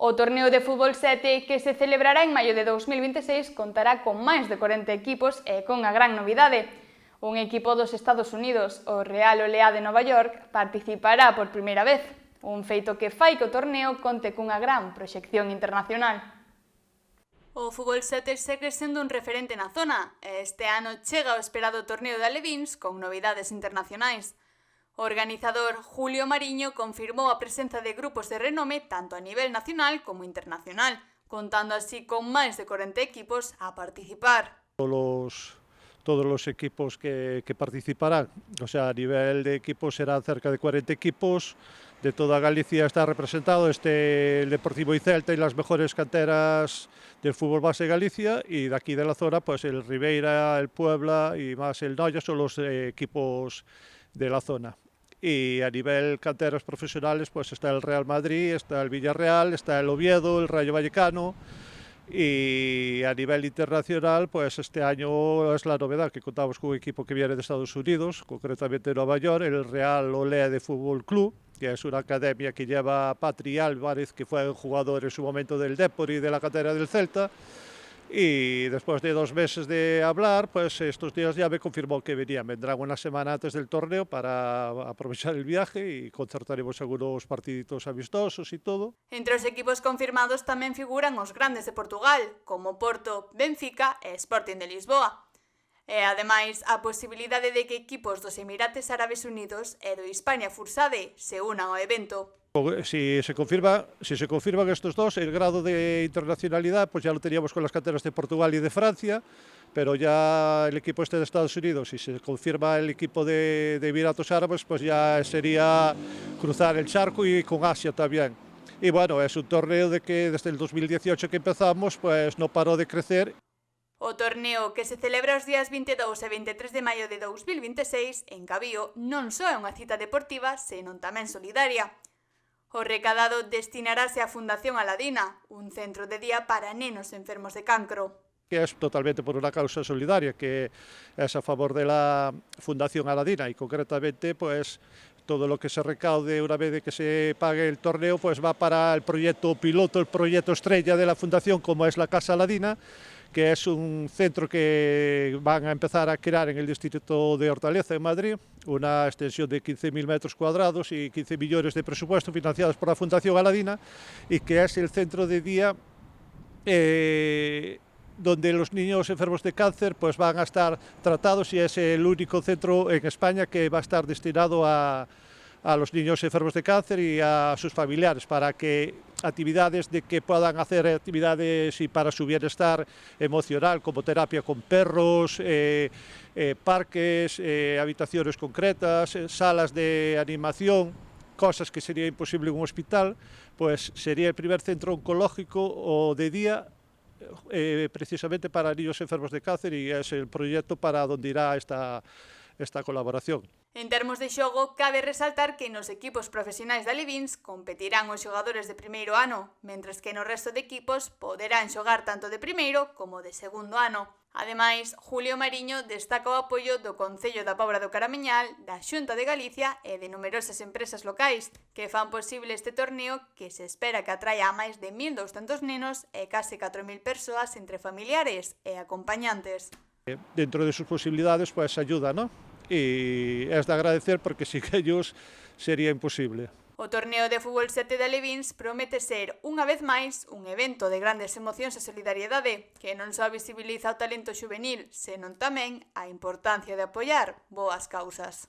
O torneo de fútbol 7 que se celebrará en maio de 2026 contará con máis de 40 equipos e con a gran novidade. Un equipo dos Estados Unidos, o Real Olea de Nova York, participará por primeira vez, un feito que fai que o torneo conte cunha gran proxección internacional. O fútbol 7 segue sendo un referente na zona e este ano chega o esperado torneo de Alevíns con novidades internacionais. O organizador Julio Mariño confirmou a presenza de grupos de renome tanto a nivel nacional como internacional, contando así con máis de 40 equipos a participar. Todos los equipos que participarán, o sea, a nivel de equipos serán cerca de 40 equipos, de toda Galicia está representado el Deportivo y Celta y las mejores canteras del fútbol base de Galicia, y de aquí de la zona pues el Ribeira, el Puebla y más el Noia son los equipos de la zona. Y a nivel canteras profesionales pues está el Real Madrid, está el Villarreal, está el Oviedo, el Rayo Vallecano. Y a nivel internacional, pues este año es la novedad que contamos con un equipo que viene de Estados Unidos, concretamente de Nueva York, el Real Olea de Fútbol Club, que es una academia que lleva Patri Álvarez, que fue un jugador en su momento del Depor y de la cantera del Celta. Y después de 2 meses de hablar, pues estos días ya me confirmó que venían. Vendrán una semana antes del torneo para aprovechar el viaje y concertaremos algunos partiditos amistosos y todo. Entre os equipos confirmados tamén figuran os grandes de Portugal, como Porto, Benfica e Sporting de Lisboa. E, ademais, a posibilidade de que equipos dos Emirates Árabes Unidos e do Hispania Futsal se unan ao evento. Si se confirman estos dos, el grado de internacionalidad pues ya lo teníamos con las canteras de Portugal y de Francia, pero ya el equipo este de Estados Unidos, si se confirma el equipo de Emiratos Árabes, pues ya sería cruzar el charco y con Asia también. Y bueno, es un torneo de que desde el 2018 que empezamos, pues no paró de crecer. O torneo, que se celebra os días 22 e 23 de maio de 2026 en Cabío, non só é unha cita deportiva, senón tamén solidaria. O recadado destinarase á Fundación Aladina, un centro de día para nenos enfermos de cancro. Que es totalmente por una causa solidaria, que es a favor de la Fundación Aladina, y concretamente pues todo lo que se recaude una vez de que se pague el torneo pues va para el proyecto piloto, el proyecto estrella de la Fundación, como es la Casa Aladina, que es un centro que van a empezar a crear en el distrito de Hortaleza, en Madrid, una extensión de 15.000 metros cuadrados y 15 millones de presupuesto financiados por la Fundación Aladina, y que es el centro de día donde los niños enfermos de cáncer pues van a estar tratados, y es el único centro en España que va a estar destinado a los niños enfermos de cáncer y a sus familiares, para que actividades de que puedan hacer actividades y para su bienestar emocional, como terapia con perros, parques, habitaciones concretas, salas de animación, cosas que sería imposible en un hospital, pues sería el primer centro oncológico o de día precisamente para niños enfermos de cáncer, y es el proyecto para donde irá esta colaboración. En termos de xogo, cabe resaltar que nos equipos profesionais de Alevíns competirán os xogadores de primeiro ano, mentres que no resto de equipos poderán xogar tanto de primeiro como de segundo ano. Ademais, Julio Mariño destaca o apoio do Concello da Pobra do Caramiñal, da Xunta de Galicia e de numerosas empresas locais que fan posible este torneo, que se espera que atraia a máis de 1.200 nenos e case 4.000 persoas entre familiares e acompañantes. Dentro de sus posibilidades pues ayuda, ¿no? Y es de agradecer, porque sin ellos sería imposible. O torneo de fútbol 7 de Alevíns promete ser, unha vez máis, un evento de grandes emocións e solidariedade que non só visibiliza o talento xuvenil, senón tamén a importancia de apoiar boas causas.